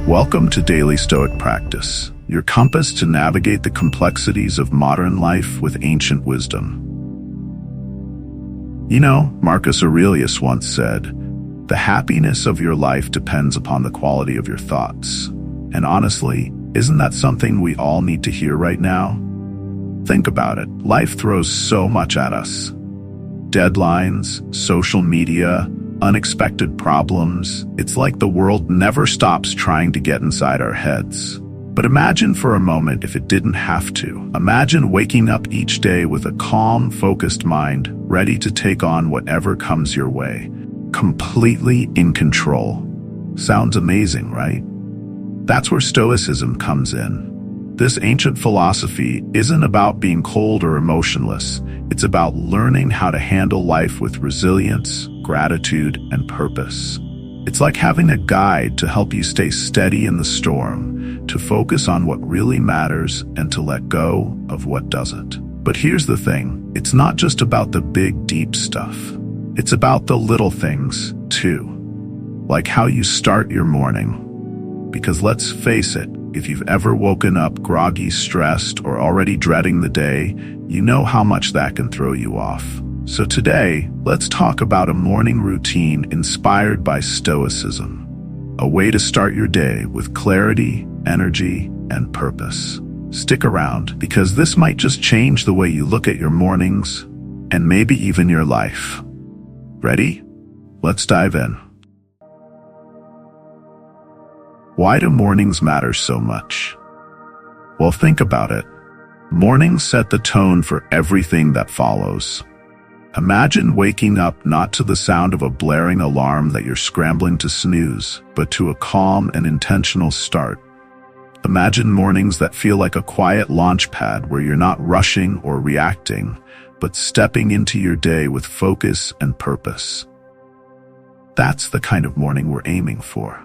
Welcome to Daily Stoic Practice, your compass to navigate the complexities of modern life with ancient wisdom. You know, Marcus Aurelius once said, "The happiness of your life depends upon the quality of your thoughts." And honestly, isn't that something we all need to hear right now? Think about it. Life throws so much at us. Deadlines, social media, unexpected problems. It's like the world never stops trying to get inside our heads. But imagine for a moment if it didn't have to. Imagine waking up each day with a calm, focused mind, ready to take on whatever comes your way. Completely in control. Sounds amazing, right? That's where Stoicism comes in. This ancient philosophy isn't about being cold or emotionless. It's about learning how to handle life with resilience, gratitude, and purpose. It's like having a guide to help you stay steady in the storm, to focus on what really matters, and to let go of what doesn't. But here's the thing, it's not just about the big, deep stuff. It's about the little things, too. Like how you start your morning. Because let's face it, if you've ever woken up groggy, stressed, or already dreading the day, you know how much that can throw you off. So today, let's talk about a morning routine inspired by Stoicism. A way to start your day with clarity, energy, and purpose. Stick around, because this might just change the way you look at your mornings, and maybe even your life. Ready? Let's dive in. Why do mornings matter so much? Well, think about it. Mornings set the tone for everything that follows. Imagine waking up not to the sound of a blaring alarm that you're scrambling to snooze, but to a calm and intentional start. Imagine mornings that feel like a quiet launch pad where you're not rushing or reacting, but stepping into your day with focus and purpose. That's the kind of morning we're aiming for.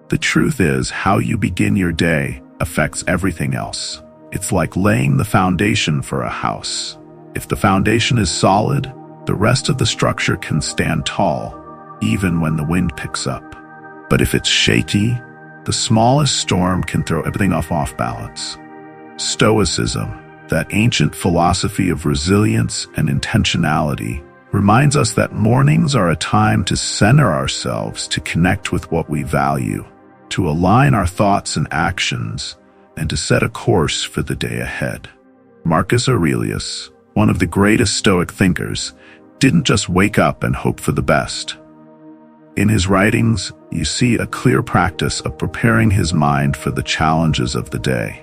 The truth is, how you begin your day affects everything else. It's like laying the foundation for a house. If the foundation is solid, the rest of the structure can stand tall, even when the wind picks up. But if it's shaky, the smallest storm can throw everything off balance. Stoicism, that ancient philosophy of resilience and intentionality, reminds us that mornings are a time to center ourselves, to connect with what we value, to align our thoughts and actions, and to set a course for the day ahead. Marcus Aurelius, one of the greatest Stoic thinkers, didn't just wake up and hope for the best. In his writings, you see a clear practice of preparing his mind for the challenges of the day.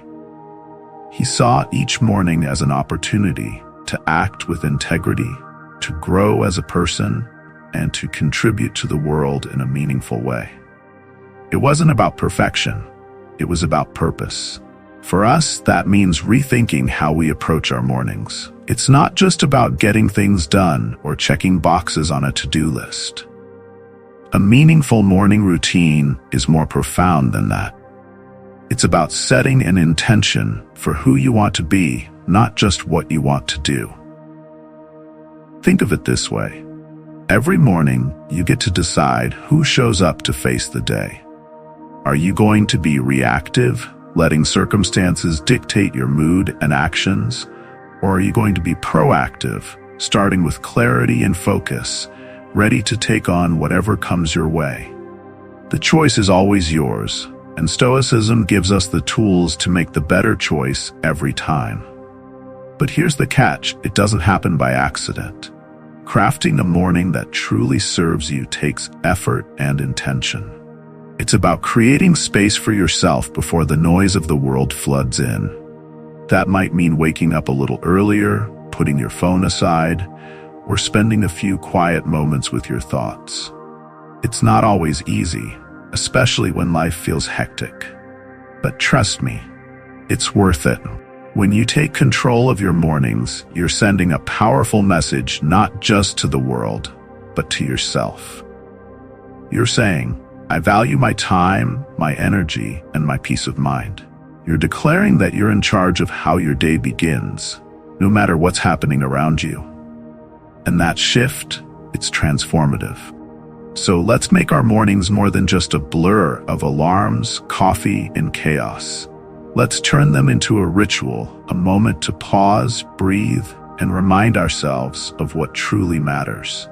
He saw each morning as an opportunity to act with integrity, to grow as a person, and to contribute to the world in a meaningful way. It wasn't about perfection, it was about purpose. For us, that means rethinking how we approach our mornings. It's not just about getting things done or checking boxes on a to-do list. A meaningful morning routine is more profound than that. It's about setting an intention for who you want to be, not just what you want to do. Think of it this way. Every morning, you get to decide who shows up to face the day. Are you going to be reactive, letting circumstances dictate your mood and actions? Or are you going to be proactive, starting with clarity and focus, ready to take on whatever comes your way? The choice is always yours, and Stoicism gives us the tools to make the better choice every time. But here's the catch, it doesn't happen by accident. Crafting a morning that truly serves you takes effort and intention. It's about creating space for yourself before the noise of the world floods in. That might mean waking up a little earlier, putting your phone aside, or spending a few quiet moments with your thoughts. It's not always easy, especially when life feels hectic. But trust me, it's worth it. When you take control of your mornings, you're sending a powerful message not just to the world, but to yourself. You're saying, I value my time, my energy, and my peace of mind. You're declaring that you're in charge of how your day begins, no matter what's happening around you. And that shift, it's transformative. So let's make our mornings more than just a blur of alarms, coffee, and chaos. Let's turn them into a ritual, a moment to pause, breathe, and remind ourselves of what truly matters.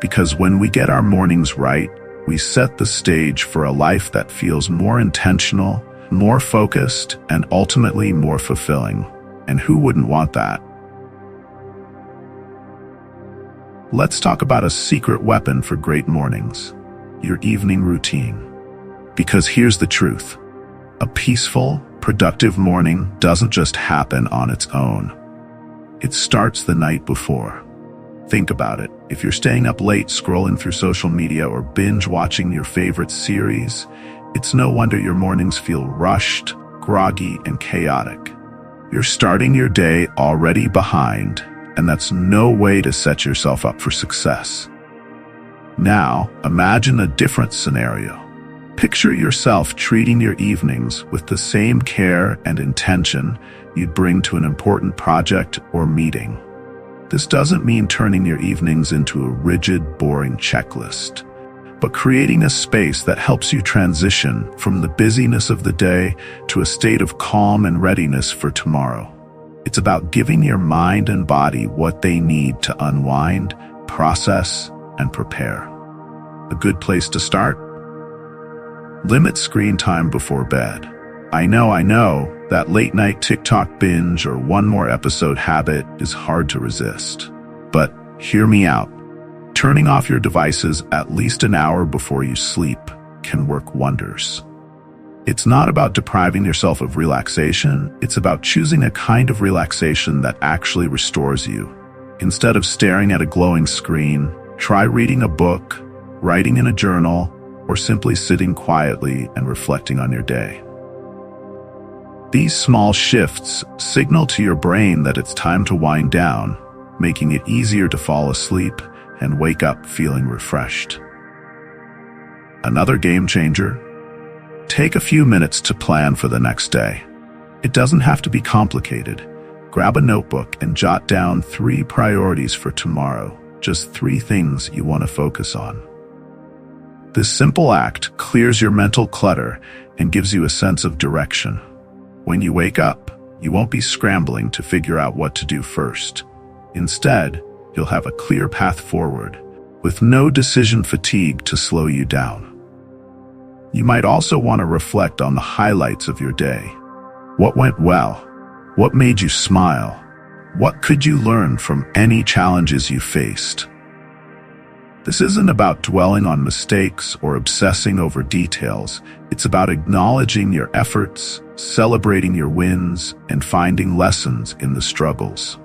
Because when we get our mornings right, we set the stage for a life that feels more intentional, more focused, and ultimately more fulfilling. And who wouldn't want that? Let's talk about a secret weapon for great mornings: your evening routine. Because here's the truth. A peaceful, productive morning doesn't just happen on its own. It starts the night before. Think about it. If you're staying up late scrolling through social media or binge watching your favorite series, it's no wonder your mornings feel rushed, groggy, and chaotic. You're starting your day already behind, and that's no way to set yourself up for success. Now, imagine a different scenario. Picture yourself treating your evenings with the same care and intention you'd bring to an important project or meeting. This doesn't mean turning your evenings into a rigid, boring checklist, but creating a space that helps you transition from the busyness of the day to a state of calm and readiness for tomorrow. It's about giving your mind and body what they need to unwind, process, and prepare. A good place to start? Limit screen time before bed. I know, that late night TikTok binge or one more episode habit is hard to resist. But hear me out. Turning off your devices at least an hour before you sleep can work wonders. It's not about depriving yourself of relaxation, it's about choosing a kind of relaxation that actually restores you. Instead of staring at a glowing screen, try reading a book, writing in a journal, or simply sitting quietly and reflecting on your day. These small shifts signal to your brain that it's time to wind down, making it easier to fall asleep and wake up feeling refreshed. Another game changer: take a few minutes to plan for the next day. It doesn't have to be complicated. Grab a notebook and jot down 3 priorities for tomorrow, just 3 things you want to focus on. This simple act clears your mental clutter and gives you a sense of direction. When you wake up, you won't be scrambling to figure out what to do first. Instead, you'll have a clear path forward, with no decision fatigue to slow you down. You might also want to reflect on the highlights of your day. What went well? What made you smile? What could you learn from any challenges you faced? This isn't about dwelling on mistakes or obsessing over details. It's about acknowledging your efforts, celebrating your wins, and finding lessons in the struggles.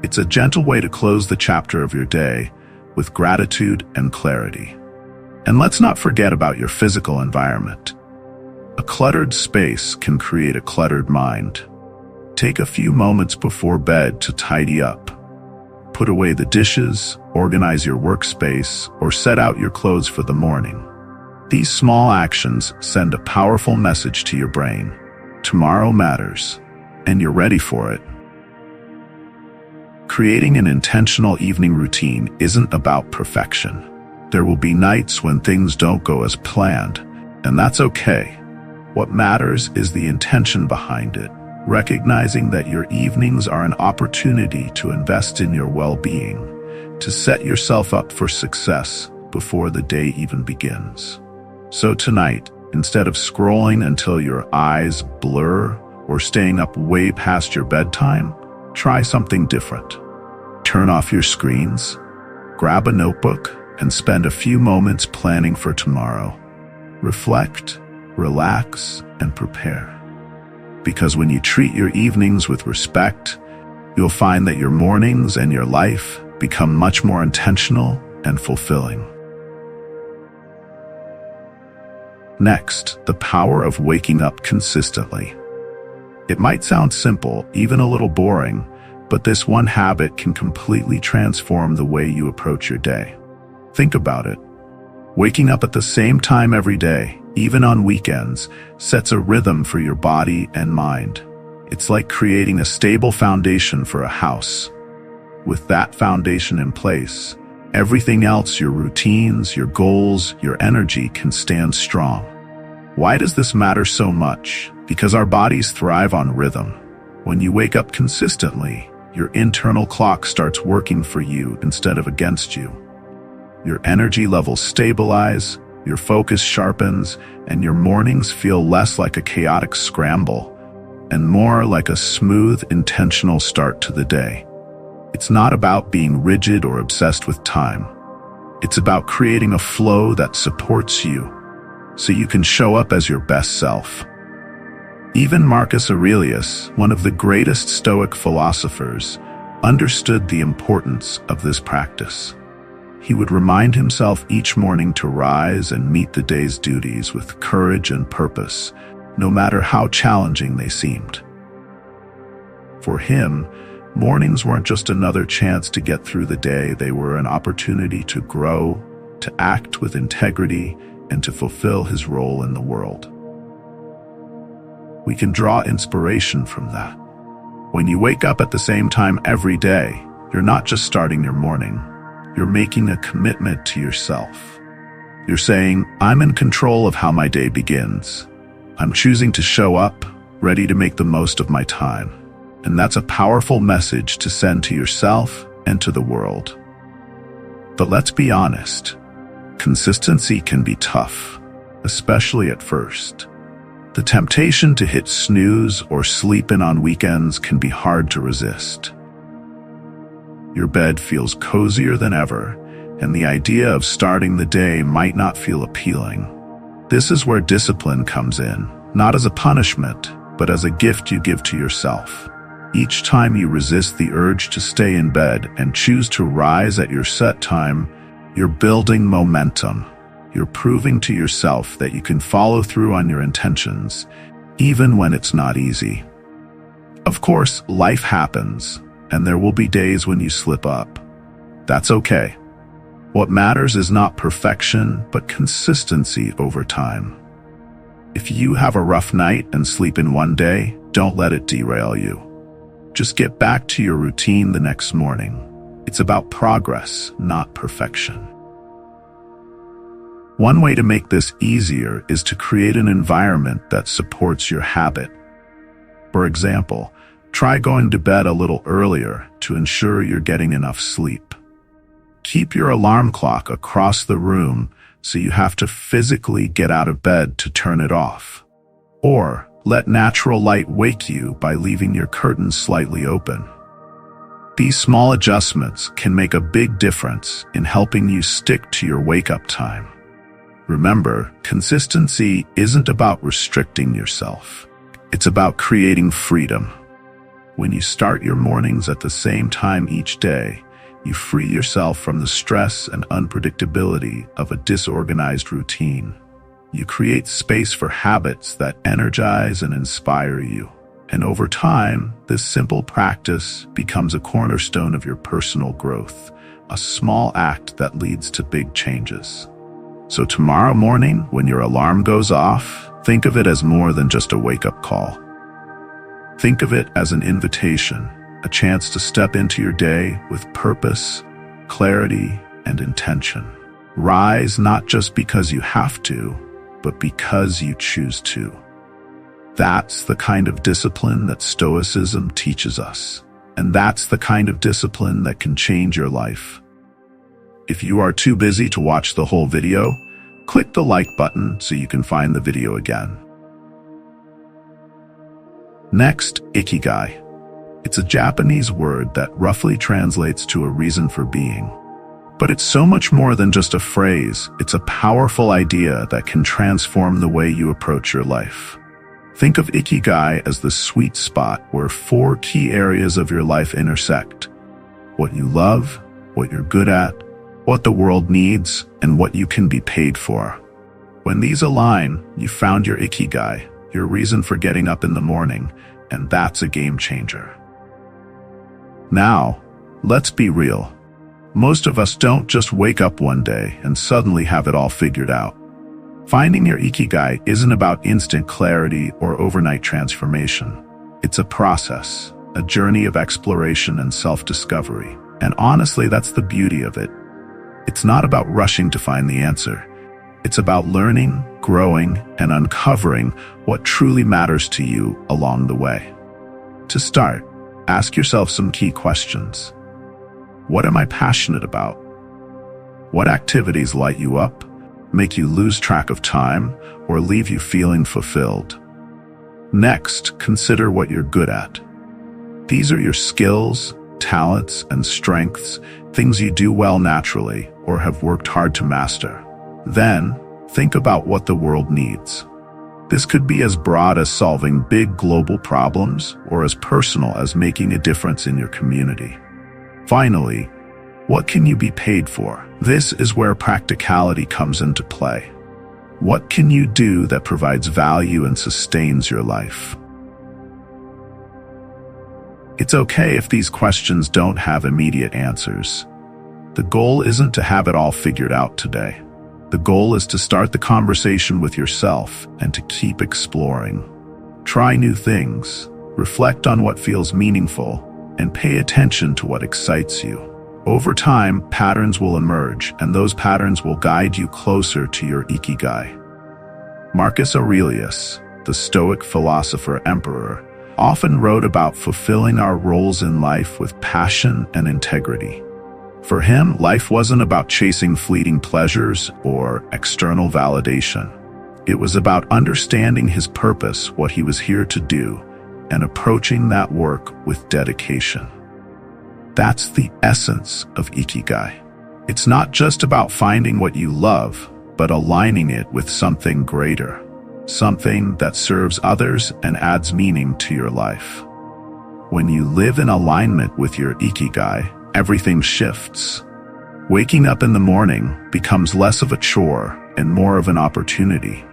It's a gentle way to close the chapter of your day with gratitude and clarity. And let's not forget about your physical environment. A cluttered space can create a cluttered mind. Take a few moments before bed to tidy up. Put away the dishes, organize your workspace, or set out your clothes for the morning. These small actions send a powerful message to your brain. Tomorrow matters, and you're ready for it. Creating an intentional evening routine isn't about perfection. There will be nights when things don't go as planned, and that's okay. What matters is the intention behind it. Recognizing that your evenings are an opportunity to invest in your well-being, to set yourself up for success before the day even begins. So tonight, instead of scrolling until your eyes blur or staying up way past your bedtime, try something different. Turn off your screens, grab a notebook, and spend a few moments planning for tomorrow. Reflect, relax, and prepare. Because when you treat your evenings with respect, you'll find that your mornings and your life become much more intentional and fulfilling. Next, the power of waking up consistently. It might sound simple, even a little boring, but this one habit can completely transform the way you approach your day. Think about it. Waking up at the same time every day, even on weekends, sets a rhythm for your body and mind. It's like creating a stable foundation for a house. With that foundation in place, Everything else, your routines, your goals, your energy, can stand strong. Why does this matter so much? Because our bodies thrive on rhythm. When you wake up consistently, your internal clock starts working for you instead of against you. Your energy levels stabilize, your focus sharpens, and your mornings feel less like a chaotic scramble and more like a smooth, intentional start to the day. It's not about being rigid or obsessed with time. It's about creating a flow that supports you so you can show up as your best self. Even Marcus Aurelius, one of the greatest Stoic philosophers, understood the importance of this practice. He would remind himself each morning to rise and meet the day's duties with courage and purpose, no matter how challenging they seemed. For him, mornings weren't just another chance to get through the day, they were an opportunity to grow, to act with integrity, and to fulfill his role in the world. We can draw inspiration from that. When you wake up at the same time every day, you're not just starting your morning, you're making a commitment to yourself. You're saying, I'm in control of how my day begins. I'm choosing to show up, ready to make the most of my time. And that's a powerful message to send to yourself and to the world. But let's be honest, consistency can be tough, especially at first. The temptation to hit snooze or sleep in on weekends can be hard to resist. Your bed feels cozier than ever, and the idea of starting the day might not feel appealing. This is where discipline comes in, not as a punishment, but as a gift you give to yourself. Each time you resist the urge to stay in bed and choose to rise at your set time, you're building momentum. You're proving to yourself that you can follow through on your intentions, even when it's not easy. Of course, life happens, and there will be days when you slip up. That's okay. What matters is not perfection, but consistency over time. If you have a rough night and sleep in one day, don't let it derail you. Just get back to your routine the next morning. It's about progress, not perfection. One way to make this easier is to create an environment that supports your habit. For example, try going to bed a little earlier to ensure you're getting enough sleep. Keep your alarm clock across the room so you have to physically get out of bed to turn it off. Or let natural light wake you by leaving your curtains slightly open. These small adjustments can make a big difference in helping you stick to your wake-up time. Remember, consistency isn't about restricting yourself. It's about creating freedom. When you start your mornings at the same time each day, you free yourself from the stress and unpredictability of a disorganized routine. You create space for habits that energize and inspire you. And over time, this simple practice becomes a cornerstone of your personal growth, a small act that leads to big changes. So tomorrow morning, when your alarm goes off, think of it as more than just a wake-up call. Think of it as an invitation, a chance to step into your day with purpose, clarity, and intention. Rise not just because you have to, but because you choose to. That's the kind of discipline that Stoicism teaches us. And that's the kind of discipline that can change your life. If you are too busy to watch the whole video, click the like button so you can find the video again. Next, ikigai. It's a Japanese word that roughly translates to a reason for being. But it's so much more than just a phrase. It's a powerful idea that can transform the way you approach your life. Think of ikigai as the sweet spot where 4 key areas of your life intersect: what you love, what you're good at, what the world needs, and what you can be paid for. When these align, you found your ikigai, your reason for getting up in the morning, and that's a game changer. Now, let's be real. Most of us don't just wake up one day and suddenly have it all figured out. Finding your ikigai isn't about instant clarity or overnight transformation. It's a process, a journey of exploration and self-discovery. And honestly, that's the beauty of it. It's not about rushing to find the answer. It's about learning, growing, and uncovering what truly matters to you along the way. To start, ask yourself some key questions. What am I passionate about? What activities light you up, make you lose track of time, or leave you feeling fulfilled? Next, consider what you're good at. These are your skills, talents, and strengths, things you do well naturally or have worked hard to master. Then, think about what the world needs. This could be as broad as solving big global problems or as personal as making a difference in your community. Finally, what can you be paid for? This is where practicality comes into play. What can you do that provides value and sustains your life? It's okay if these questions don't have immediate answers. The goal isn't to have it all figured out today. The goal is to start the conversation with yourself and to keep exploring. Try new things, reflect on what feels meaningful, and pay attention to what excites you. Over time, patterns will emerge, and those patterns will guide you closer to your ikigai. Marcus Aurelius, the Stoic philosopher-emperor, often wrote about fulfilling our roles in life with passion and integrity. For him, life wasn't about chasing fleeting pleasures or external validation. It was about understanding his purpose, what he was here to do, and approaching that work with dedication. That's the essence of ikigai. It's not just about finding what you love, but aligning it with something greater, something that serves others and adds meaning to your life. When you live in alignment with your ikigai, everything shifts. Waking up in the morning becomes less of a chore and more of an opportunity.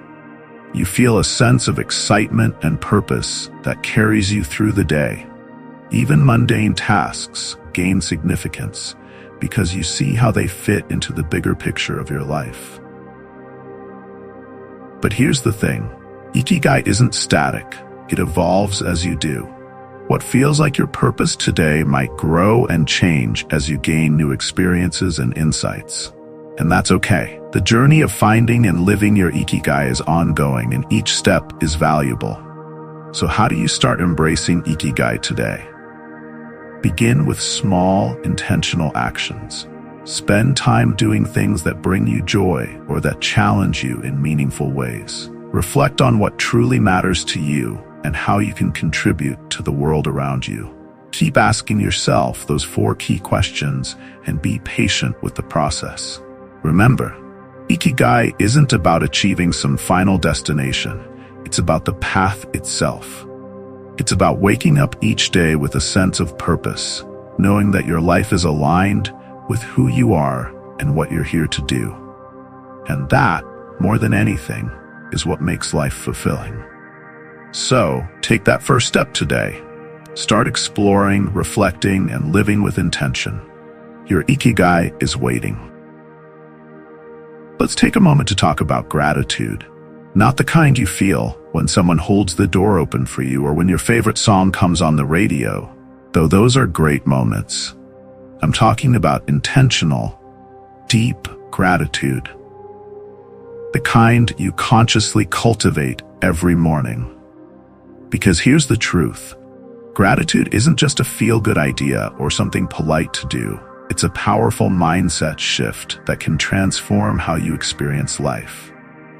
You feel a sense of excitement and purpose that carries you through the day. Even mundane tasks gain significance because you see how they fit into the bigger picture of your life. But here's the thing, ikigai isn't static. It evolves as you do. What feels like your purpose today might grow and change as you gain new experiences and insights. And that's okay. The journey of finding and living your ikigai is ongoing, and each step is valuable. So how do you start embracing ikigai today? Begin with small, intentional actions. Spend time doing things that bring you joy or that challenge you in meaningful ways. Reflect on what truly matters to you and how you can contribute to the world around you. Keep asking yourself those 4 key questions and be patient with the process. Remember, ikigai isn't about achieving some final destination. It's about the path itself. It's about waking up each day with a sense of purpose, knowing that your life is aligned with who you are and what you're here to do. And that, more than anything, is what makes life fulfilling. So, take that first step today. Start exploring, reflecting, and living with intention. Your ikigai is waiting. Let's take a moment to talk about gratitude. Not the kind you feel when someone holds the door open for you or when your favorite song comes on the radio, though those are great moments. I'm talking about intentional, deep gratitude. The kind you consciously cultivate every morning. Because here's the truth. Gratitude isn't just a feel-good idea or something polite to do. It's a powerful mindset shift that can transform how you experience life.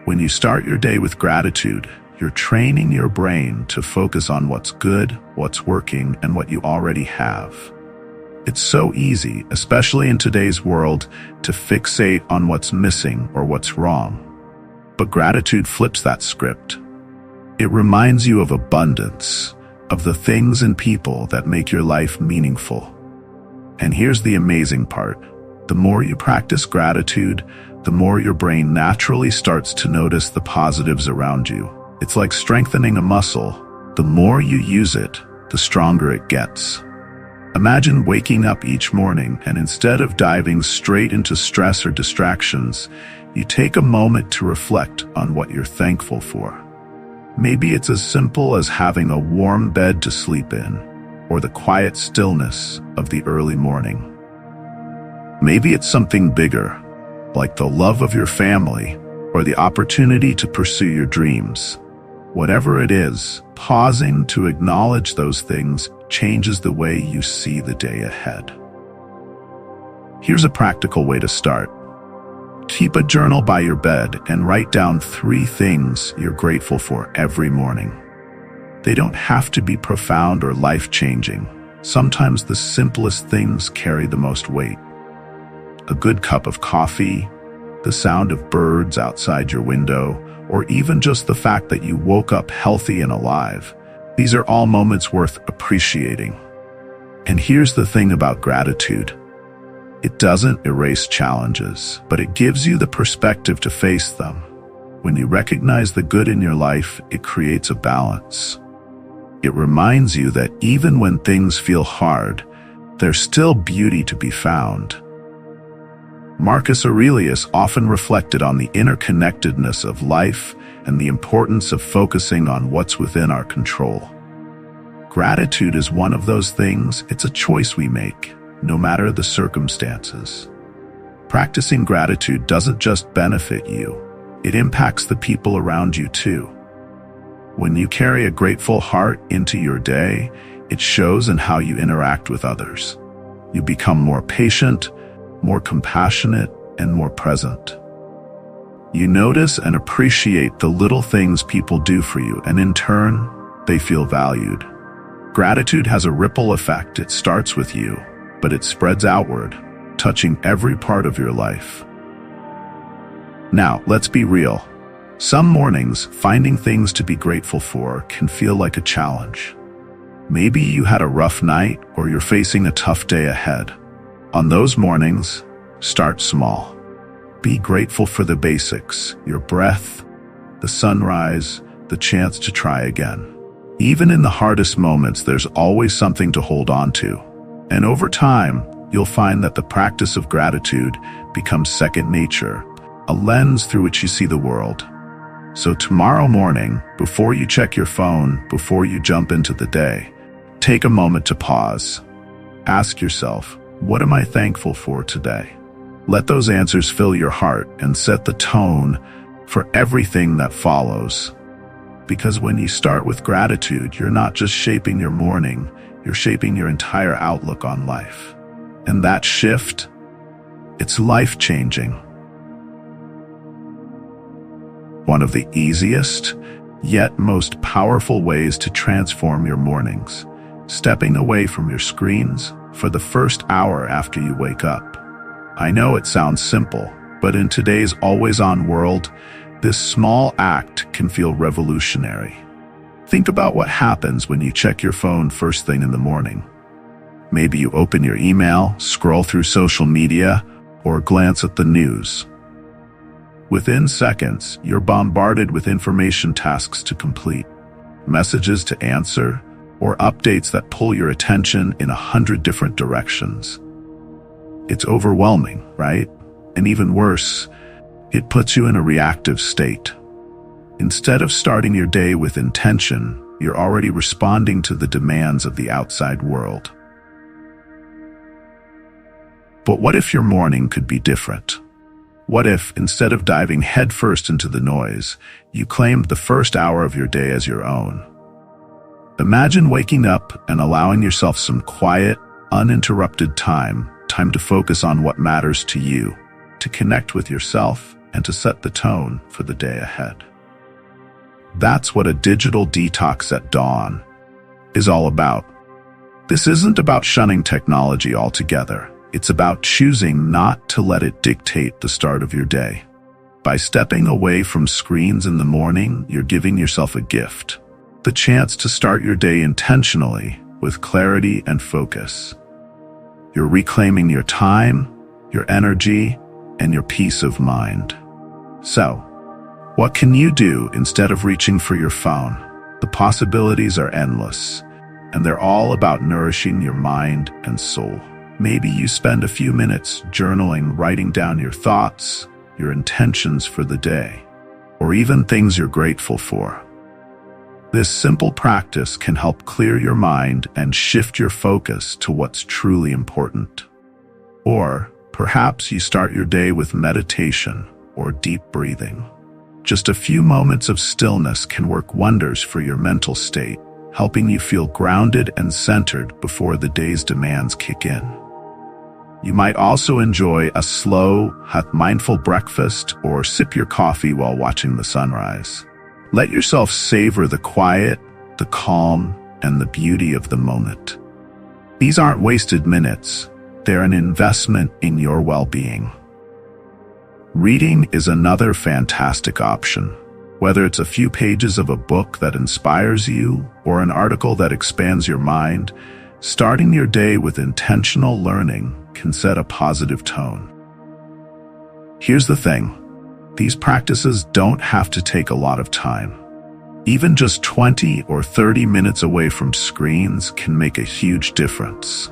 When you start your day with gratitude, you're training your brain to focus on what's good, what's working, and what you already have. It's so easy, especially in today's world, to fixate on what's missing or what's wrong. But gratitude flips that script. It reminds you of abundance, of the things and people that make your life meaningful. And here's the amazing part. The more you practice gratitude, the more your brain naturally starts to notice the positives around you. It's like strengthening a muscle. The more you use it, the stronger it gets. Imagine waking up each morning and instead of diving straight into stress or distractions, you take a moment to reflect on what you're thankful for. Maybe it's as simple as having a warm bed to sleep in, or the quiet stillness of the early morning. Maybe it's something bigger, like the love of your family or the opportunity to pursue your dreams. Whatever it is, pausing to acknowledge those things changes the way you see the day ahead. Here's a practical way to start. Keep a journal by your bed and write down 3 things you're grateful for every morning. They don't have to be profound or life-changing. Sometimes the simplest things carry the most weight. A good cup of coffee, the sound of birds outside your window, or even just the fact that you woke up healthy and alive. These are all moments worth appreciating. And here's the thing about gratitude. It doesn't erase challenges, but it gives you the perspective to face them. When you recognize the good in your life, it creates a balance. It reminds you that even when things feel hard, there's still beauty to be found. Marcus Aurelius often reflected on the interconnectedness of life and the importance of focusing on what's within our control. Gratitude is one of those things. It's a choice we make, no matter the circumstances. Practicing gratitude doesn't just benefit you, it impacts the people around you too. When you carry a grateful heart into your day, it shows in how you interact with others. You become more patient, more compassionate, and more present. You notice and appreciate the little things people do for you, and in turn, they feel valued. Gratitude has a ripple effect. It starts with you, but it spreads outward, touching every part of your life. Now, let's be real. Some mornings, finding things to be grateful for can feel like a challenge. Maybe you had a rough night or you're facing a tough day ahead. On those mornings, start small. Be grateful for the basics, your breath, the sunrise, the chance to try again. Even in the hardest moments, there's always something to hold on to. And over time, you'll find that the practice of gratitude becomes second nature, a lens through which you see the world. So tomorrow morning, before you check your phone, before you jump into the day, take a moment to pause. Ask yourself, what am I thankful for today? Let those answers fill your heart and set the tone for everything that follows. Because when you start with gratitude, you're not just shaping your morning, you're shaping your entire outlook on life. And that shift, it's life-changing. One of the easiest, yet most powerful ways to transform your mornings, stepping away from your screens for the first hour after you wake up. I know it sounds simple, but in today's always-on world, this small act can feel revolutionary. Think about what happens when you check your phone first thing in the morning. Maybe you open your email, scroll through social media, or glance at the news. Within seconds, you're bombarded with information tasks to complete, messages to answer, or updates that pull your attention in 100 different directions. It's overwhelming, right? And even worse, it puts you in a reactive state. Instead of starting your day with intention, you're already responding to the demands of the outside world. But what if your morning could be different? What if, instead of diving headfirst into the noise, you claimed the first hour of your day as your own? Imagine waking up and allowing yourself some quiet, uninterrupted time to focus on what matters to you, to connect with yourself, and to set the tone for the day ahead. That's what a digital detox at dawn is all about. This isn't about shunning technology altogether. It's about choosing not to let it dictate the start of your day. By stepping away from screens in the morning, you're giving yourself a gift, the chance to start your day intentionally with clarity and focus. You're reclaiming your time, your energy, and your peace of mind. So, what can you do instead of reaching for your phone? The possibilities are endless, and they're all about nourishing your mind and soul. Maybe you spend a few minutes journaling, writing down your thoughts, your intentions for the day, or even things you're grateful for. This simple practice can help clear your mind and shift your focus to what's truly important. Or, Perhaps you start your day with meditation or deep breathing. Just a few moments of stillness can work wonders for your mental state, helping you feel grounded and centered before the day's demands kick in. You might also enjoy a slow, mindful breakfast or sip your coffee while watching the sunrise. Let yourself savor the quiet, the calm, and the beauty of the moment. These aren't wasted minutes. They're an investment in your well-being. Reading is another fantastic option. Whether it's a few pages of a book that inspires you or an article that expands your mind, starting your day with intentional learning can set a positive tone. Here's the thing. These practices don't have to take a lot of time. Even just 20 or 30 minutes away from screens can make a huge difference.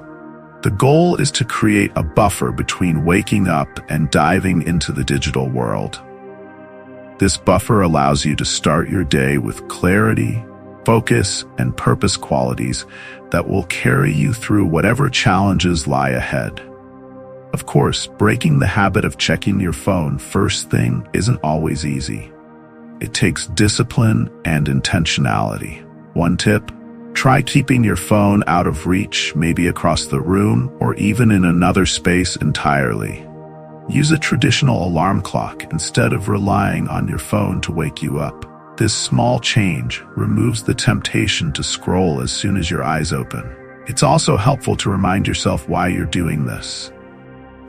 The goal is to create a buffer between waking up and diving into the digital world. This buffer allows you to start your day with clarity, focus, and purpose qualities that will carry you through whatever challenges lie ahead. Of course, breaking the habit of checking your phone first thing isn't always easy. It takes discipline and intentionality. One tip: try keeping your phone out of reach, maybe across the room or even in another space entirely. Use a traditional alarm clock instead of relying on your phone to wake you up. This small change removes the temptation to scroll as soon as your eyes open. It's also helpful to remind yourself why you're doing this.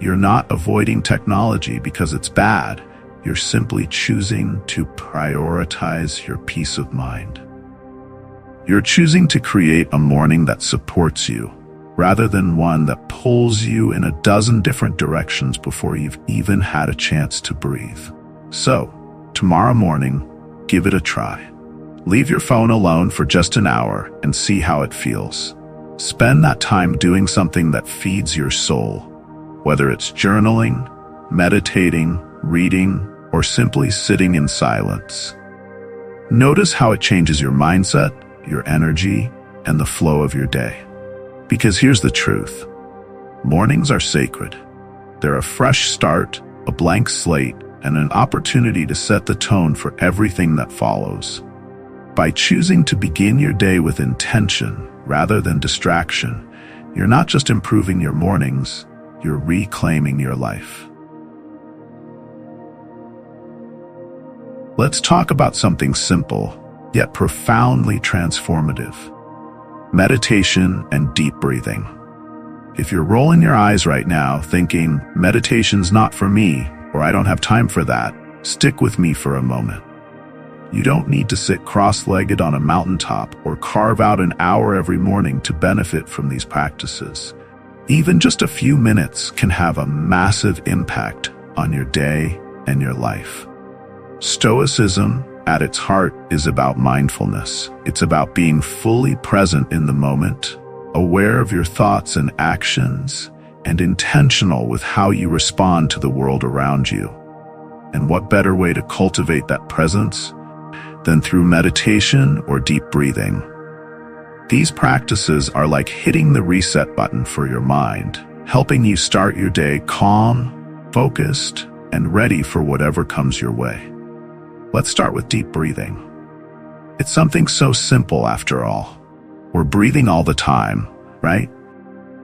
You're not avoiding technology because it's bad. You're simply choosing to prioritize your peace of mind. You're choosing to create a morning that supports you, rather than one that pulls you in a dozen different directions before you've even had a chance to breathe. So, tomorrow morning, give it a try. Leave your phone alone for just an hour and see how it feels. Spend that time doing something that feeds your soul, whether it's journaling, meditating, reading, or simply sitting in silence. Notice how it changes your mindset, your energy, and the flow of your day. Because here's the truth. Mornings are sacred. They're a fresh start, a blank slate, and an opportunity to set the tone for everything that follows. By choosing to begin your day with intention rather than distraction, you're not just improving your mornings, you're reclaiming your life. Let's talk about something simple, yet profoundly transformative. Meditation and deep breathing. If you're rolling your eyes right now thinking, meditation's not for me, or I don't have time for that, stick with me for a moment. You don't need to sit cross-legged on a mountaintop or carve out an hour every morning to benefit from these practices. Even just a few minutes can have a massive impact on your day and your life. Stoicism, at its heart, is about mindfulness. It's about being fully present in the moment, aware of your thoughts and actions, and intentional with how you respond to the world around you. And what better way to cultivate that presence than through meditation or deep breathing? These practices are like hitting the reset button for your mind, helping you start your day calm, focused, and ready for whatever comes your way. Let's start with deep breathing. It's something so simple after all. We're breathing all the time, right?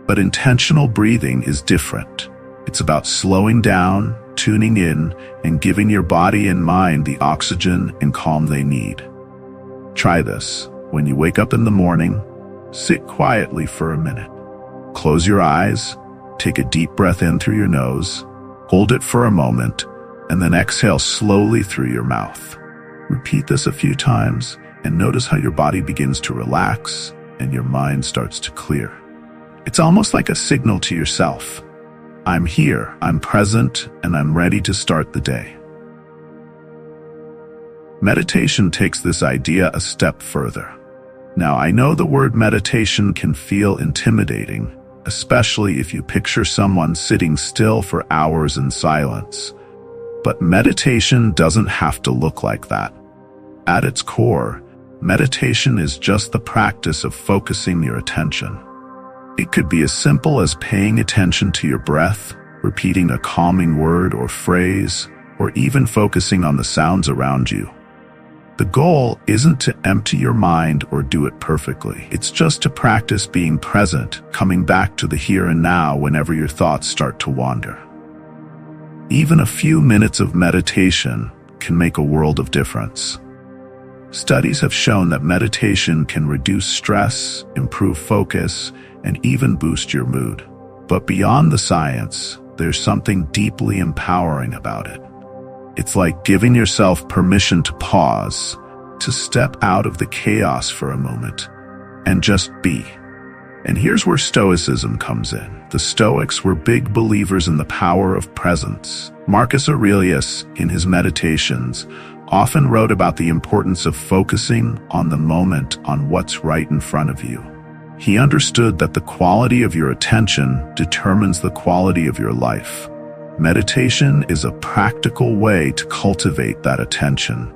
But intentional breathing is different. It's about slowing down, tuning in, and giving your body and mind the oxygen and calm they need. Try this. When you wake up in the morning, sit quietly for a minute. Close your eyes, take a deep breath in through your nose, hold it for a moment, and then exhale slowly through your mouth. Repeat this a few times and notice how your body begins to relax and your mind starts to clear. It's almost like a signal to yourself. I'm here, I'm present, and I'm ready to start the day. Meditation takes this idea a step further. Now, I know the word meditation can feel intimidating, especially if you picture someone sitting still for hours in silence. But meditation doesn't have to look like that. At its core, meditation is just the practice of focusing your attention. It could be as simple as paying attention to your breath repeating a calming word or phrase, or even focusing on the sounds around you. The goal isn't to empty your mind or do it perfectly. It's just to practice being present, coming back to the here and now whenever your thoughts start to wander. Even a few minutes of meditation can make a world of difference. Studies have shown that meditation can reduce stress, improve focus, and even boost your mood. But beyond the science, there's something deeply empowering about it. It's like giving yourself permission to pause, to step out of the chaos for a moment, and just be. And here's where Stoicism comes in. The Stoics were big believers in the power of presence. Marcus Aurelius, in his Meditations, often wrote about the importance of focusing on the moment, on what's right in front of you. He understood that the quality of your attention determines the quality of your life. Meditation is a practical way to cultivate that attention,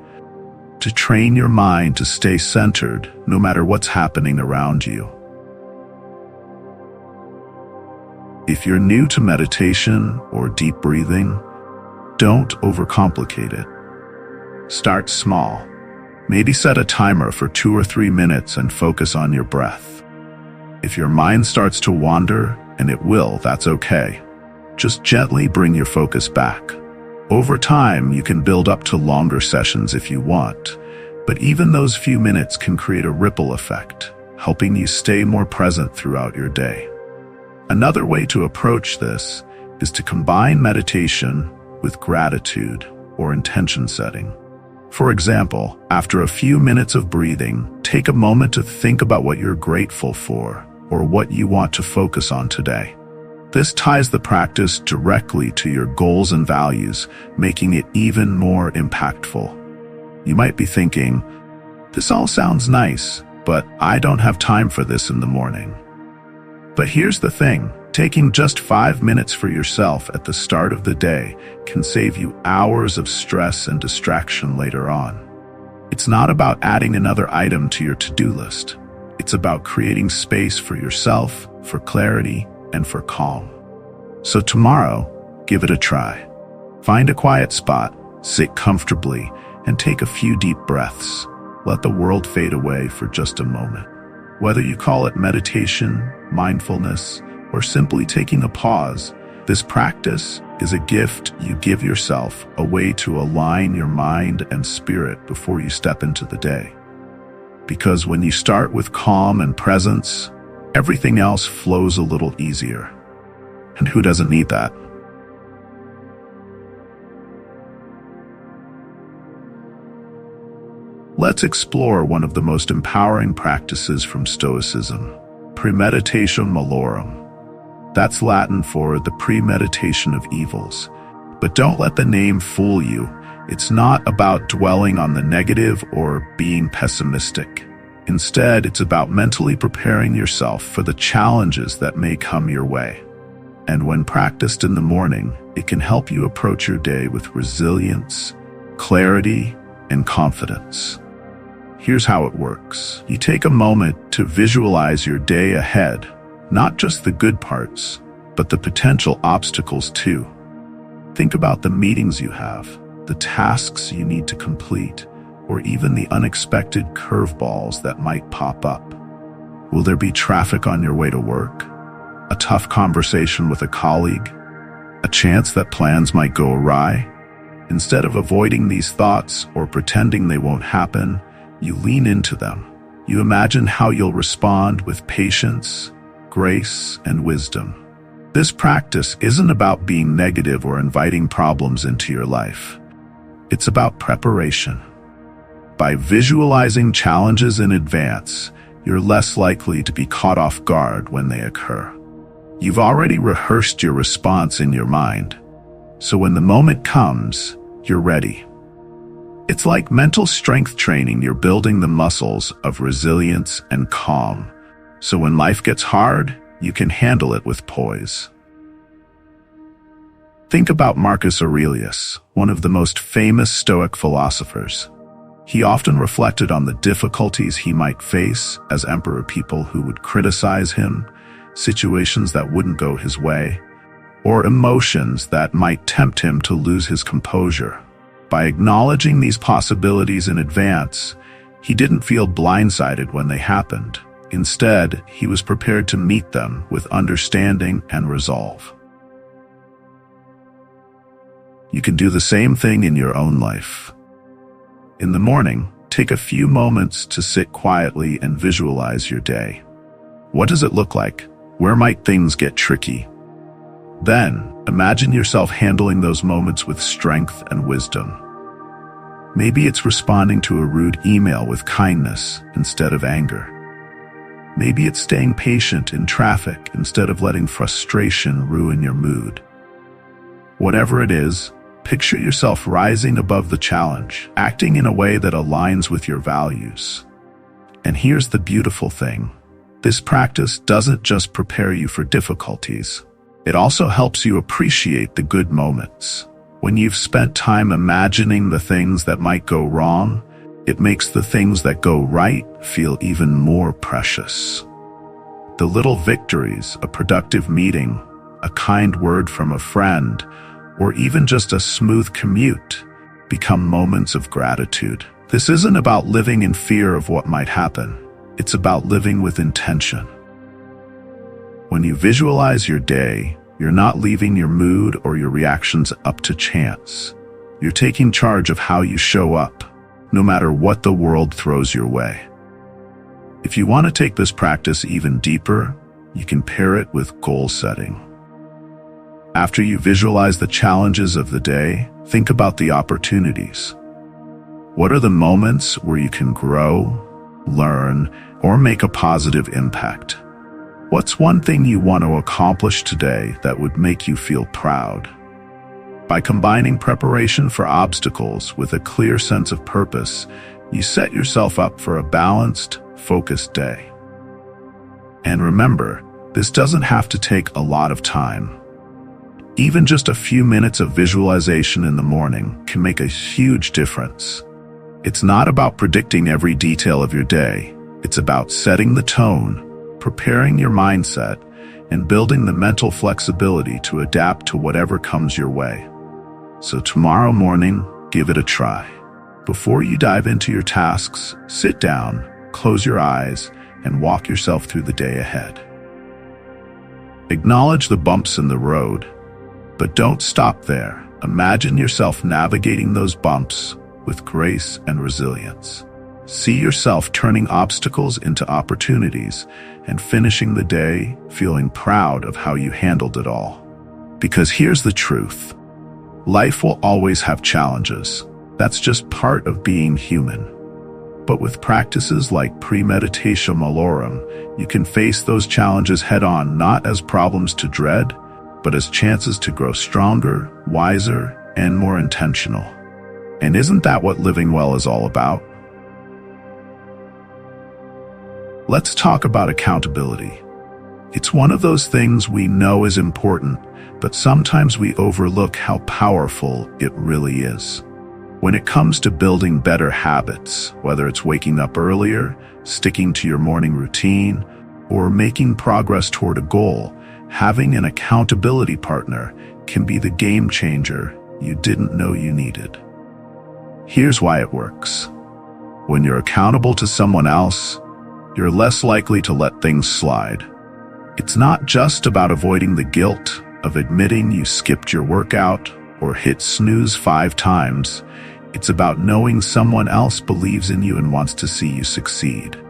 to train your mind to stay centered no matter what's happening around you. If you're new to meditation or deep breathing, don't overcomplicate it. Start small. Maybe set a timer for 2 or 3 minutes and focus on your breath. If your mind starts to wander, and it will, that's okay. Just gently bring your focus back. Over time, you can build up to longer sessions if you want, but even those few minutes can create a ripple effect, helping you stay more present throughout your day. Another way to approach this is to combine meditation with gratitude or intention setting. For example, after a few minutes of breathing, take a moment to think about what you're grateful for or what you want to focus on today. This ties the practice directly to your goals and values, making it even more impactful. You might be thinking, this all sounds nice, but I don't have time for this in the morning. But here's the thing, taking just 5 minutes for yourself at the start of the day can save you hours of stress and distraction later on. It's not about adding another item to your to-do list. It's about creating space for yourself, for clarity, and for calm. So tomorrow, give it a try. Find a quiet spot, sit comfortably, and take a few deep breaths. Let the world fade away for just a moment. Whether you call it meditation, mindfulness, or simply taking a pause, this practice is a gift you give yourself, a way to align your mind and spirit before you step into the day. Because when you start with calm and presence, everything else flows a little easier. And who doesn't need that? Let's explore one of the most empowering practices from Stoicism, premeditatio malorum. That's Latin for the premeditation of evils. But don't let the name fool you. It's not about dwelling on the negative or being pessimistic. Instead, it's about mentally preparing yourself for the challenges that may come your way. And when practiced in the morning, it can help you approach your day with resilience, clarity, and confidence. Here's how it works. You take a moment to visualize your day ahead, not just the good parts, but the potential obstacles too. Think about the meetings you have, the tasks you need to complete, or even the unexpected curveballs that might pop up. Will there be traffic on your way to work? A tough conversation with a colleague? A chance that plans might go awry? Instead of avoiding these thoughts or pretending they won't happen, you lean into them. You imagine how you'll respond with patience, grace, and wisdom. This practice isn't about being negative or inviting problems into your life. It's about preparation. By visualizing challenges in advance, you're less likely to be caught off guard when they occur. You've already rehearsed your response in your mind, so when the moment comes, you're ready. It's like mental strength training. You're building the muscles of resilience and calm, so when life gets hard, you can handle it with poise. Think about Marcus Aurelius, one of the most famous Stoic philosophers. He often reflected on the difficulties he might face as emperor, people who would criticize him, situations that wouldn't go his way. or emotions that might tempt him to lose his composure. By acknowledging these possibilities in advance, he didn't feel blindsided when they happened. Instead, he was prepared to meet them with understanding and resolve. You can do the same thing in your own life. In the morning, take a few moments to sit quietly and visualize your day. What does it look like? Where might things get tricky? Then, imagine yourself handling those moments with strength and wisdom. Maybe it's responding to a rude email with kindness instead of anger. Maybe it's staying patient in traffic instead of letting frustration ruin your mood. Whatever it is, picture yourself rising above the challenge, acting in a way that aligns with your values. And here's the beautiful thing. This practice doesn't just prepare you for difficulties. It also helps you appreciate the good moments. When you've spent time imagining the things that might go wrong, it makes the things that go right feel even more precious. The little victories, a productive meeting, a kind word from a friend, or even just a smooth commute, become moments of gratitude. This isn't about living in fear of what might happen. It's about living with intention. When you visualize your day, you're not leaving your mood or your reactions up to chance. You're taking charge of how you show up, no matter what the world throws your way. If you want to take this practice even deeper, you can pair it with goal setting. After you visualize the challenges of the day, think about the opportunities. What are the moments where you can grow, learn, or make a positive impact? What's one thing you want to accomplish today that would make you feel proud? By combining preparation for obstacles with a clear sense of purpose, you set yourself up for a balanced, focused day. And remember, this doesn't have to take a lot of time. Even just a few minutes of visualization in the morning can make a huge difference. It's not about predicting every detail of your day. It's about setting the tone, preparing your mindset, and building the mental flexibility to adapt to whatever comes your way. So tomorrow morning, give it a try. Before you dive into your tasks, sit down, close your eyes, and walk yourself through the day ahead. Acknowledge the bumps in the road, but don't stop there. Imagine yourself navigating those bumps with grace and resilience. See yourself turning obstacles into opportunities and finishing the day feeling proud of how you handled it all. Because here's the truth. Life will always have challenges. That's just part of being human. But with practices like premeditatio malorum, you can face those challenges head-on, not as problems to dread, but as chances to grow stronger, wiser, and more intentional. And isn't that what living well is all about? Let's talk about accountability. It's one of those things we know is important, but sometimes we overlook how powerful it really is. When it comes to building better habits, whether it's waking up earlier, sticking to your morning routine, or making progress toward a goal, having an accountability partner can be the game changer you didn't know you needed. Here's why it works. When you're accountable to someone else, you're less likely to let things slide. It's not just about avoiding the guilt of admitting you skipped your workout or hit snooze 5 times. It's about knowing someone else believes in you and wants to see you succeed.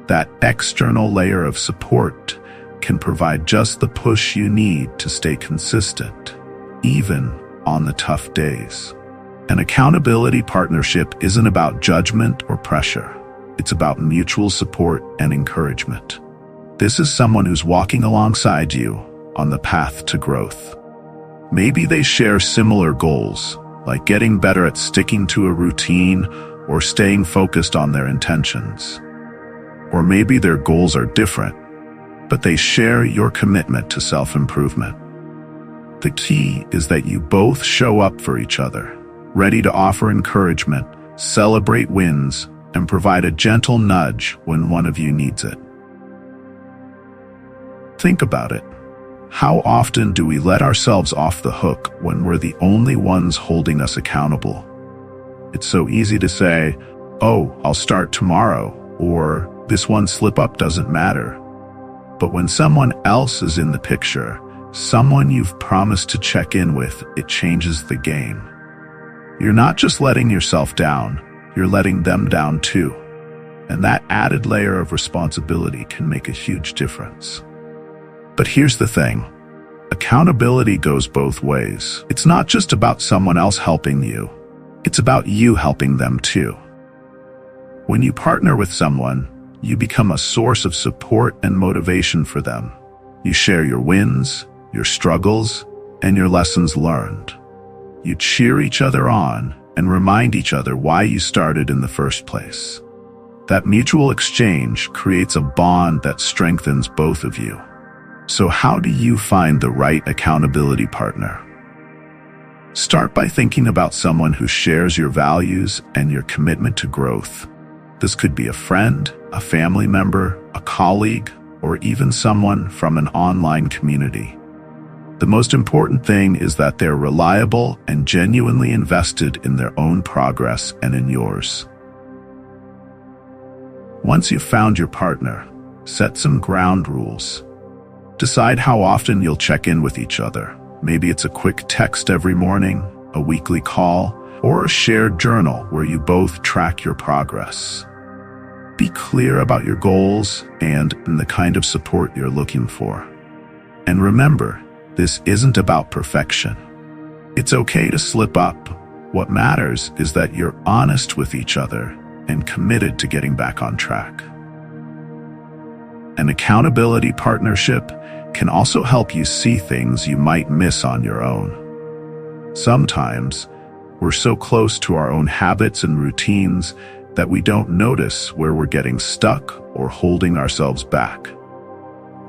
That external layer of support can provide just the push you need to stay consistent, even on the tough days. An accountability partnership isn't about judgment or pressure. It's about mutual support and encouragement. This is someone who's walking alongside you on the path to growth. Maybe they share similar goals, like getting better at sticking to a routine or staying focused on their intentions. Or maybe their goals are different, but they share your commitment to self-improvement. The key is that you both show up for each other, ready to offer encouragement, celebrate wins, and provide a gentle nudge when one of you needs it. Think about it. How often do we let ourselves off the hook when we're the only ones holding us accountable? It's so easy to say, "Oh, I'll start tomorrow," or "This one slip-up doesn't matter." But when someone else is in the picture, someone you've promised to check in with, it changes the game. You're not just letting yourself down, you're letting them down too. And that added layer of responsibility can make a huge difference. But here's the thing. Accountability goes both ways. It's not just about someone else helping you. It's about you helping them too. When you partner with someone, you become a source of support and motivation for them. You share your wins, your struggles, and your lessons learned. You cheer each other on and remind each other why you started in the first place. That mutual exchange creates a bond that strengthens both of you. So how do you find the right accountability partner? Start by thinking about someone who shares your values and your commitment to growth. This could be a friend, a family member, a colleague, or even someone from an online community. The most important thing is that they're reliable and genuinely invested in their own progress and in yours. Once you've found your partner, set some ground rules. Decide how often you'll check in with each other. Maybe it's a quick text every morning, a weekly call, or a shared journal where you both track your progress. Be clear about your goals and the kind of support you're looking for. And remember, this isn't about perfection. It's okay to slip up. What matters is that you're honest with each other and committed to getting back on track. An accountability partnership can also help you see things you might miss on your own. Sometimes, we're so close to our own habits and routines that we don't notice where we're getting stuck or holding ourselves back.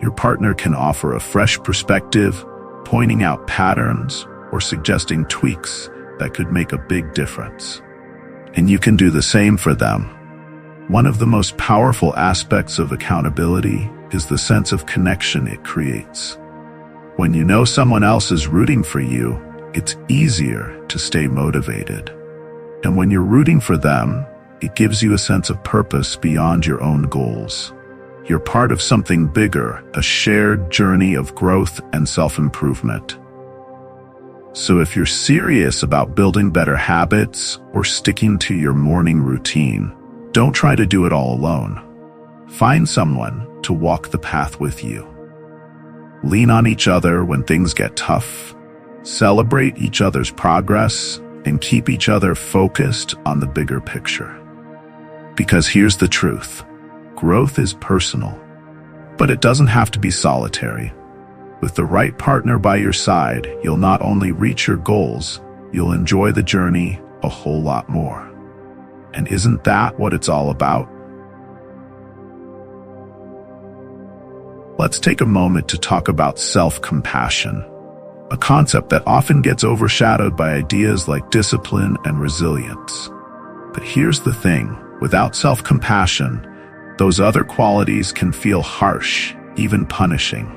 Your partner can offer a fresh perspective, pointing out patterns or suggesting tweaks that could make a big difference. And you can do the same for them. One of the most powerful aspects of accountability is the sense of connection it creates. When you know someone else is rooting for you, it's easier to stay motivated. And when you're rooting for them, it gives you a sense of purpose beyond your own goals. You're part of something bigger, a shared journey of growth and self-improvement. So if you're serious about building better habits or sticking to your morning routine, don't try to do it all alone. Find someone to walk the path with you. Lean on each other when things get tough. Celebrate each other's progress and keep each other focused on the bigger picture. Because here's the truth. Growth is personal, but it doesn't have to be solitary. With the right partner by your side, you'll not only reach your goals, you'll enjoy the journey a whole lot more. And isn't that what it's all about? Let's take a moment to talk about self-compassion, a concept that often gets overshadowed by ideas like discipline and resilience. But here's the thing, without self-compassion, those other qualities can feel harsh, even punishing.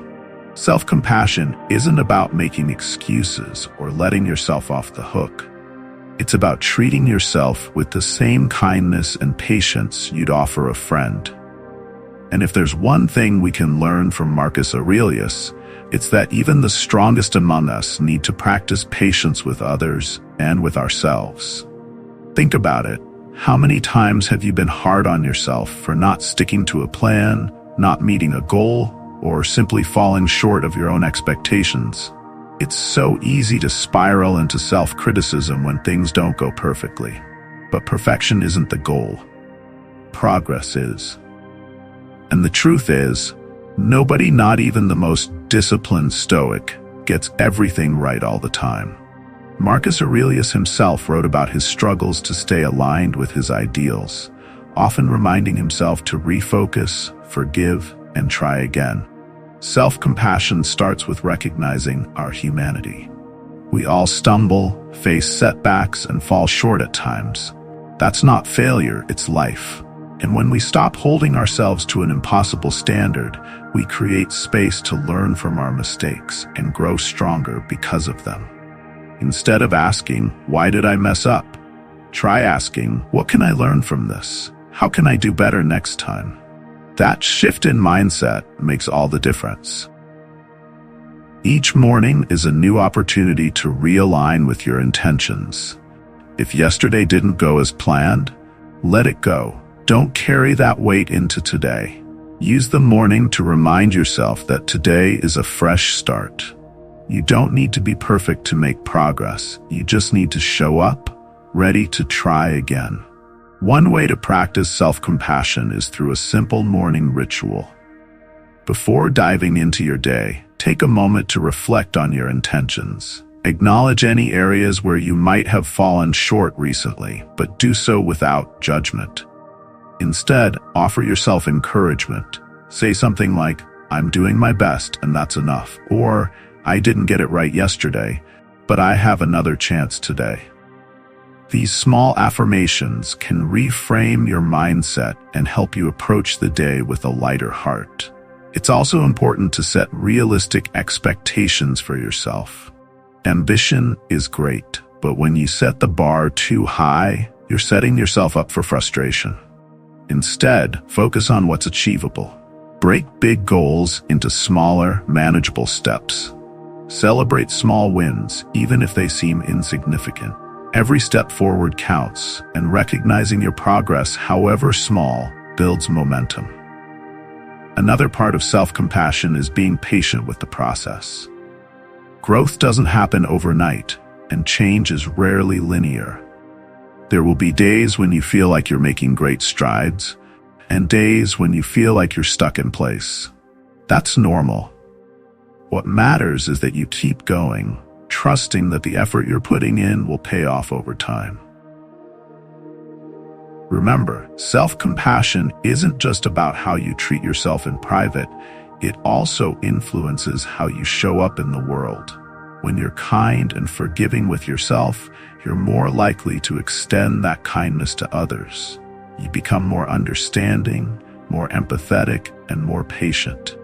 Self-compassion isn't about making excuses or letting yourself off the hook. It's about treating yourself with the same kindness and patience you'd offer a friend. And if there's one thing we can learn from Marcus Aurelius, it's that even the strongest among us need to practice patience with others and with ourselves. Think about it. How many times have you been hard on yourself for not sticking to a plan, not meeting a goal, or simply falling short of your own expectations? It's so easy to spiral into self-criticism when things don't go perfectly. But perfection isn't the goal. Progress is. And the truth is, nobody, not even the most disciplined Stoic, gets everything right all the time. Marcus Aurelius himself wrote about his struggles to stay aligned with his ideals, often reminding himself to refocus, forgive, and try again. Self-compassion starts with recognizing our humanity. We all stumble, face setbacks, and fall short at times. That's not failure, it's life. And when we stop holding ourselves to an impossible standard, we create space to learn from our mistakes and grow stronger because of them. Instead of asking, "Why did I mess up?" try asking, "What can I learn from this? How can I do better next time?" That shift in mindset makes all the difference. Each morning is a new opportunity to realign with your intentions. If yesterday didn't go as planned, let it go. Don't carry that weight into today. Use the morning to remind yourself that today is a fresh start. You don't need to be perfect to make progress. You just need to show up, ready to try again. One way to practice self-compassion is through a simple morning ritual. Before diving into your day, take a moment to reflect on your intentions. Acknowledge any areas where you might have fallen short recently, but do so without judgment. Instead, offer yourself encouragement. Say something like, "I'm doing my best and that's enough," or "I didn't get it right yesterday, but I have another chance today." These small affirmations can reframe your mindset and help you approach the day with a lighter heart. It's also important to set realistic expectations for yourself. Ambition is great, but when you set the bar too high, you're setting yourself up for frustration. Instead, focus on what's achievable. Break big goals into smaller, manageable steps. Celebrate small wins, even if they seem insignificant. Every step forward counts, and recognizing your progress, however small, builds momentum. Another part of self-compassion is being patient with the process. Growth doesn't happen overnight, and change is rarely linear. There will be days when you feel like you're making great strides, and days when you feel like you're stuck in place. That's normal. What matters is that you keep going, trusting that the effort you're putting in will pay off over time. Remember, self-compassion isn't just about how you treat yourself in private, it also influences how you show up in the world. When you're kind and forgiving with yourself, you're more likely to extend that kindness to others. You become more understanding, more empathetic, and more patient.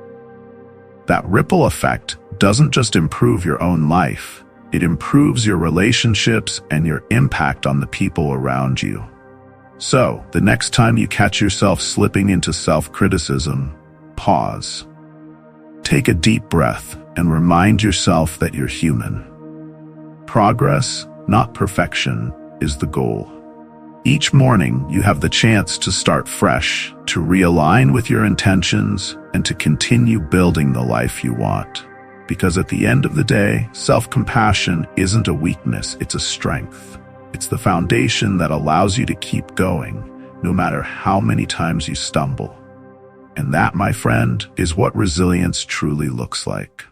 That ripple effect doesn't just improve your own life, it improves your relationships and your impact on the people around you. So, the next time you catch yourself slipping into self-criticism, pause. Take a deep breath and remind yourself that you're human. Progress, not perfection, is the goal. Each morning, you have the chance to start fresh, to realign with your intentions, and to continue building the life you want. Because at the end of the day, self-compassion isn't a weakness, it's a strength. It's the foundation that allows you to keep going, no matter how many times you stumble. And that, my friend, is what resilience truly looks like.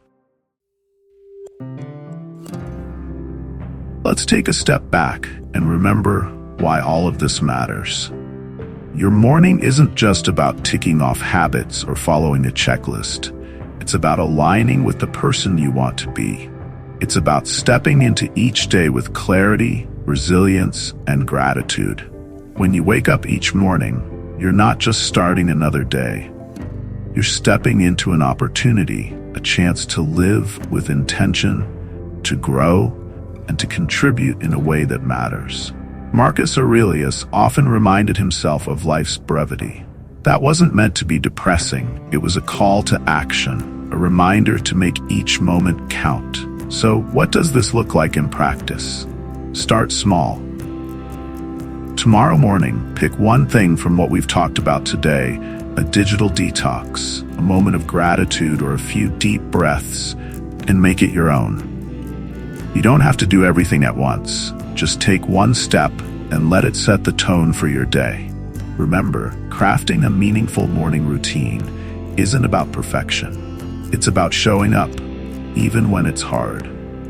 Let's take a step back and remember why all of this matters. Your morning isn't just about ticking off habits or following a checklist. It's about aligning with the person you want to be. It's about stepping into each day with clarity, resilience, and gratitude. When you wake up each morning, you're not just starting another day. You're stepping into an opportunity, a chance to live with intention, to grow, and to contribute in a way that matters. Marcus Aurelius often reminded himself of life's brevity. That wasn't meant to be depressing. It was a call to action, a reminder to make each moment count. So, what does this look like in practice? Start small. Tomorrow morning, pick one thing from what we've talked about today, a digital detox, a moment of gratitude, or a few deep breaths, and make it your own. You don't have to do everything at once. Just take one step and let it set the tone for your day. Remember, crafting a meaningful morning routine isn't about perfection. It's about showing up, even when it's hard.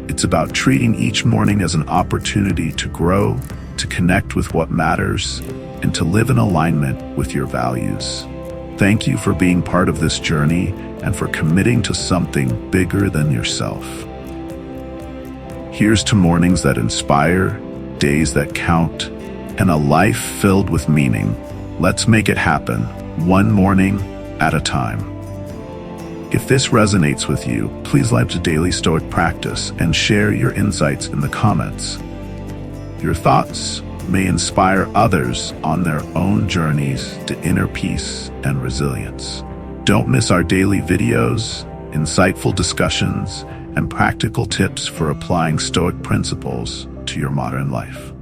It's about treating each morning as an opportunity to grow, to connect with what matters, and to live in alignment with your values. Thank you for being part of this journey and for committing to something bigger than yourself. Here's to mornings that inspire, days that count, and a life filled with meaning. Let's make it happen, one morning at a time. If this resonates with you, please like the Daily Stoic Practice and share your insights in the comments. Your thoughts may inspire others on their own journeys to inner peace and resilience. Don't miss our daily videos, insightful discussions, and practical tips for applying Stoic principles to your modern life.